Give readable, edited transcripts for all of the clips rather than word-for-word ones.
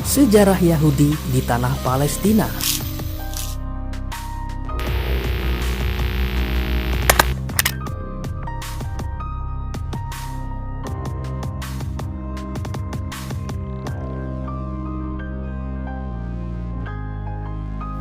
Sejarah Yahudi di tanah Palestina.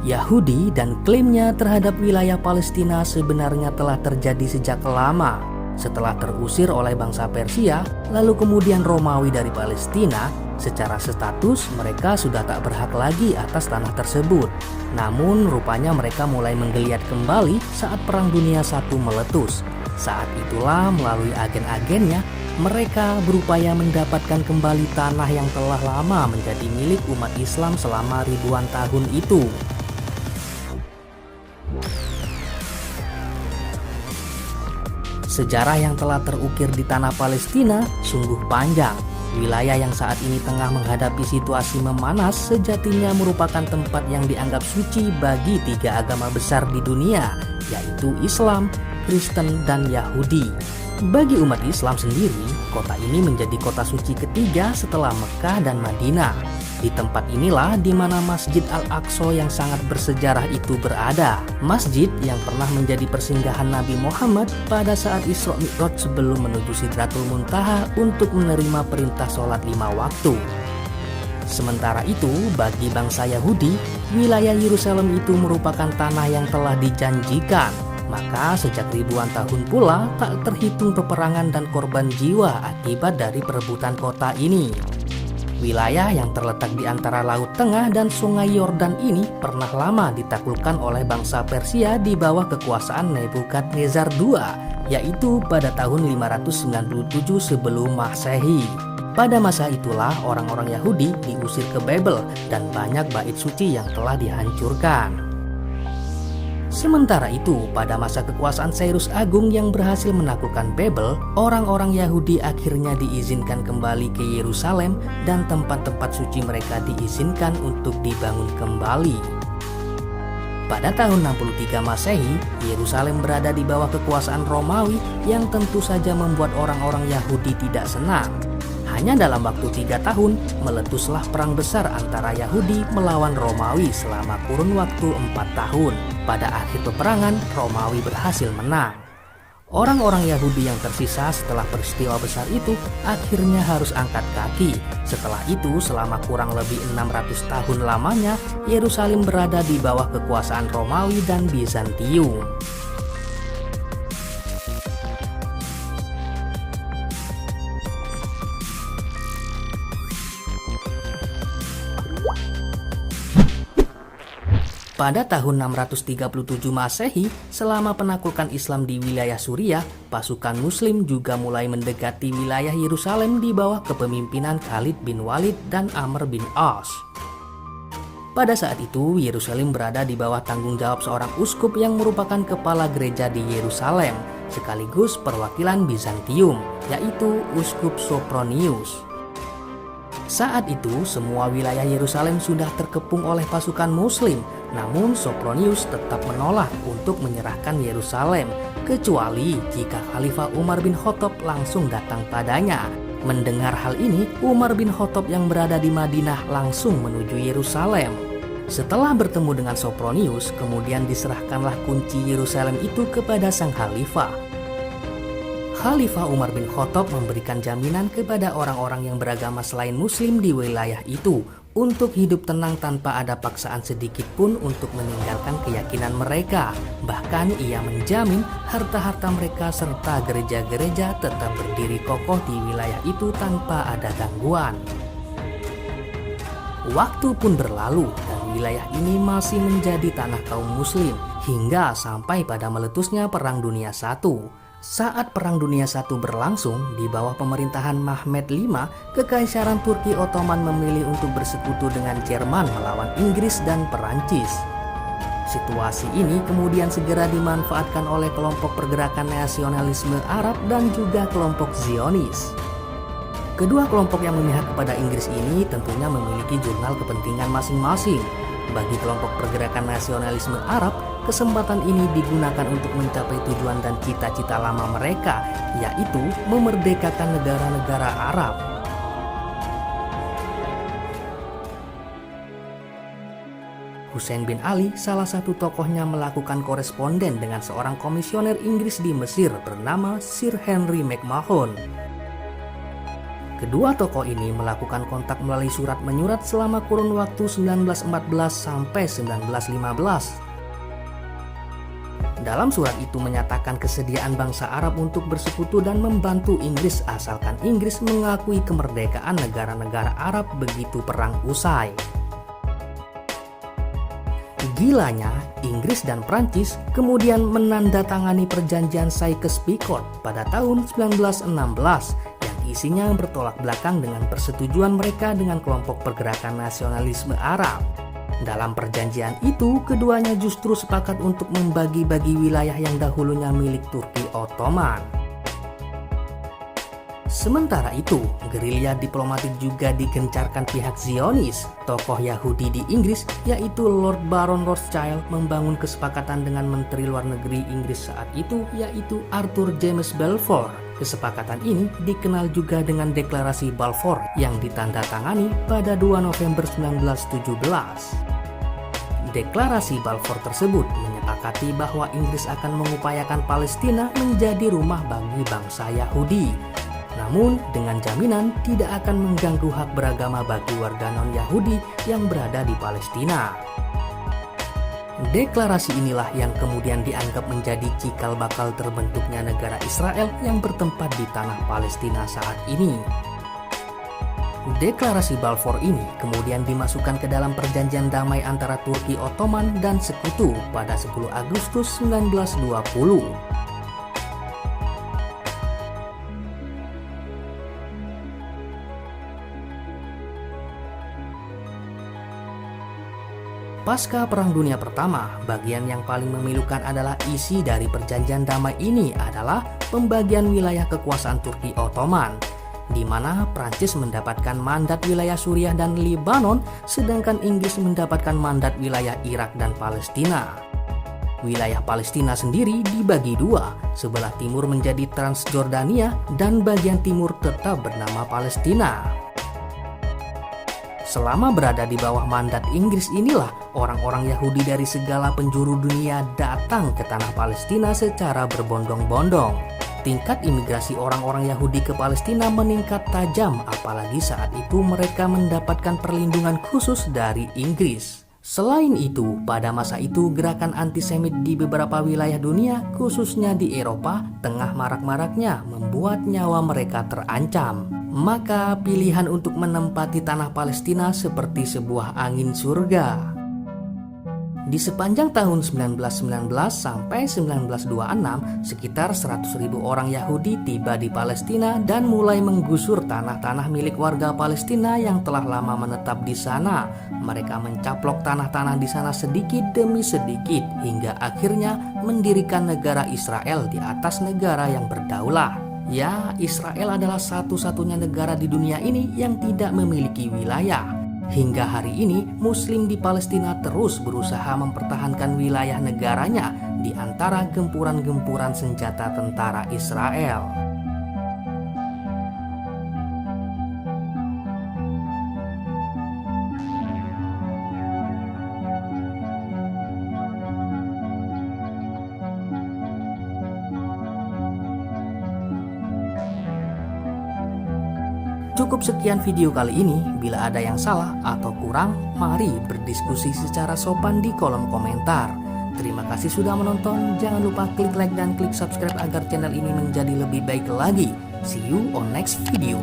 Yahudi dan klaimnya terhadap wilayah Palestina sebenarnya telah terjadi sejak lama. Setelah terusir oleh bangsa Persia, lalu kemudian Romawi dari Palestina, secara status mereka sudah tak berhak lagi atas tanah tersebut. Namun rupanya mereka mulai menggeliat kembali saat Perang Dunia I meletus. Saat itulah melalui agen-agennya, mereka berupaya mendapatkan kembali tanah yang telah lama menjadi milik umat Islam selama ribuan tahun itu. Sejarah yang telah terukir di tanah Palestina sungguh panjang. Wilayah yang saat ini tengah menghadapi situasi memanas sejatinya merupakan tempat yang dianggap suci bagi tiga agama besar di dunia, yaitu Islam, Kristen, dan Yahudi. Bagi umat Islam sendiri, kota ini menjadi kota suci ketiga setelah Mekah dan Madinah. Di tempat inilah di mana Masjid Al-Aqsa yang sangat bersejarah itu berada. Masjid yang pernah menjadi persinggahan Nabi Muhammad pada saat Isra Mi'raj sebelum menuju Sidratul Muntaha untuk menerima perintah sholat 5 waktu. Sementara itu, bagi bangsa Yahudi, wilayah Yerusalem itu merupakan tanah yang telah dijanjikan. Maka sejak ribuan tahun pula tak terhitung peperangan dan korban jiwa akibat dari perebutan kota ini. Wilayah yang terletak di antara Laut Tengah dan Sungai Yordan ini pernah lama ditaklukkan oleh bangsa Persia di bawah kekuasaan Nebukadnezar II, yaitu pada tahun 597 sebelum Masehi. Pada masa itulah orang-orang Yahudi diusir ke Babel dan banyak bait suci yang telah dihancurkan. Sementara itu, pada masa kekuasaan Cyrus Agung yang berhasil menaklukkan Babel, orang-orang Yahudi akhirnya diizinkan kembali ke Yerusalem dan tempat-tempat suci mereka diizinkan untuk dibangun kembali. Pada tahun 63 Masehi, Yerusalem berada di bawah kekuasaan Romawi yang tentu saja membuat orang-orang Yahudi tidak senang. Hanya dalam waktu 3 tahun, meletuslah perang besar antara Yahudi melawan Romawi selama kurun waktu 4 tahun. Pada akhir peperangan, Romawi berhasil menang. Orang-orang Yahudi yang tersisa setelah peristiwa besar itu akhirnya harus angkat kaki. Setelah itu, selama kurang lebih 600 tahun lamanya, Yerusalem berada di bawah kekuasaan Romawi dan Bizantium. Pada tahun 637 Masehi, selama penaklukan Islam di wilayah Suriah, pasukan Muslim juga mulai mendekati wilayah Yerusalem di bawah kepemimpinan Khalid bin Walid dan Amr bin As. Pada saat itu, Yerusalem berada di bawah tanggung jawab seorang uskup yang merupakan kepala gereja di Yerusalem, sekaligus perwakilan Bizantium, yaitu Uskup Sopronius. Saat itu, semua wilayah Yerusalem sudah terkepung oleh pasukan Muslim. Namun Sopronius tetap menolak untuk menyerahkan Yerusalem, kecuali jika Khalifah Umar bin Khattab langsung datang padanya. Mendengar hal ini, Umar bin Khattab yang berada di Madinah langsung menuju Yerusalem. Setelah bertemu dengan Sopronius, kemudian diserahkanlah kunci Yerusalem itu kepada sang Khalifah. Khalifah Umar bin Khattab memberikan jaminan kepada orang-orang yang beragama selain Muslim di wilayah itu untuk hidup tenang tanpa ada paksaan sedikit pun untuk meninggalkan keyakinan mereka. Bahkan ia menjamin harta-harta mereka serta gereja-gereja tetap berdiri kokoh di wilayah itu tanpa ada gangguan. Waktu pun berlalu dan wilayah ini masih menjadi tanah kaum Muslim hingga sampai pada meletusnya Perang Dunia I. Saat Perang Dunia I berlangsung di bawah pemerintahan Mehmed V, Kekaisaran Turki Ottoman memilih untuk bersekutu dengan Jerman melawan Inggris dan Perancis. Situasi ini kemudian segera dimanfaatkan oleh kelompok pergerakan nasionalisme Arab dan juga kelompok Zionis. Kedua kelompok yang memihak kepada Inggris ini tentunya memiliki jurnal kepentingan masing-masing. Bagi kelompok pergerakan nasionalisme Arab, kesempatan ini digunakan untuk mencapai tujuan dan cita-cita lama mereka, yaitu memerdekakan negara-negara Arab. Hussein bin Ali, salah satu tokohnya, melakukan koresponden dengan seorang komisioner Inggris di Mesir bernama Sir Henry McMahon. Kedua tokoh ini melakukan kontak melalui surat menyurat selama kurun waktu 1914 sampai 1915. Dalam surat itu menyatakan kesediaan bangsa Arab untuk bersekutu dan membantu Inggris asalkan Inggris mengakui kemerdekaan negara-negara Arab begitu perang usai. Gilanya, Inggris dan Prancis kemudian menandatangani perjanjian Sykes-Picot pada tahun 1916 yang isinya bertolak belakang dengan persetujuan mereka dengan kelompok pergerakan nasionalisme Arab. Dalam perjanjian itu, keduanya justru sepakat untuk membagi-bagi wilayah yang dahulunya milik Turki Ottoman. Sementara itu, gerilya diplomatik juga digencarkan pihak Zionis. Tokoh Yahudi di Inggris, yaitu Lord Baron Rothschild, membangun kesepakatan dengan Menteri Luar Negeri Inggris saat itu, yaitu Arthur James Balfour. Kesepakatan ini dikenal juga dengan Deklarasi Balfour yang ditandatangani pada 2 November 1917. Deklarasi Balfour tersebut menyepakati bahwa Inggris akan mengupayakan Palestina menjadi rumah bagi bangsa Yahudi. Namun, dengan jaminan tidak akan mengganggu hak beragama bagi warga non-Yahudi yang berada di Palestina. Deklarasi inilah yang kemudian dianggap menjadi cikal bakal terbentuknya negara Israel yang bertempat di tanah Palestina saat ini. Deklarasi Balfour ini kemudian dimasukkan ke dalam perjanjian damai antara Turki Ottoman dan Sekutu pada 10 Agustus 1920. Pasca Perang Dunia Pertama, bagian yang paling memilukan adalah isi dari perjanjian damai ini adalah pembagian wilayah kekuasaan Turki Ottoman, di mana Prancis mendapatkan mandat wilayah Suriah dan Lebanon, sedangkan Inggris mendapatkan mandat wilayah Irak dan Palestina. Wilayah Palestina sendiri dibagi dua, sebelah timur menjadi Transjordania dan bagian timur tetap bernama Palestina. Selama berada di bawah mandat Inggris inilah orang-orang Yahudi dari segala penjuru dunia datang ke tanah Palestina secara berbondong-bondong. Tingkat imigrasi orang-orang Yahudi ke Palestina meningkat tajam, apalagi saat itu mereka mendapatkan perlindungan khusus dari Inggris. Selain itu, pada masa itu gerakan antisemit di beberapa wilayah dunia, khususnya di Eropa, tengah marak-maraknya membuat nyawa mereka terancam. Maka pilihan untuk menempati tanah Palestina seperti sebuah angin surga. Di sepanjang tahun 1919 sampai 1926, sekitar 100.000 orang Yahudi tiba di Palestina dan mulai menggusur tanah-tanah milik warga Palestina yang telah lama menetap di sana. Mereka mencaplok tanah-tanah di sana sedikit demi sedikit hingga akhirnya mendirikan negara Israel di atas negara yang berdaulat. Ya, Israel adalah satu-satunya negara di dunia ini yang tidak memiliki wilayah. Hingga hari ini, Muslim di Palestina terus berusaha mempertahankan wilayah negaranya di antara gempuran-gempuran senjata tentara Israel. Cukup sekian video kali ini. Bila ada yang salah atau kurang, mari berdiskusi secara sopan di kolom komentar. Terima kasih sudah menonton. Jangan lupa klik like dan klik subscribe agar channel ini menjadi lebih baik lagi. See you on next video.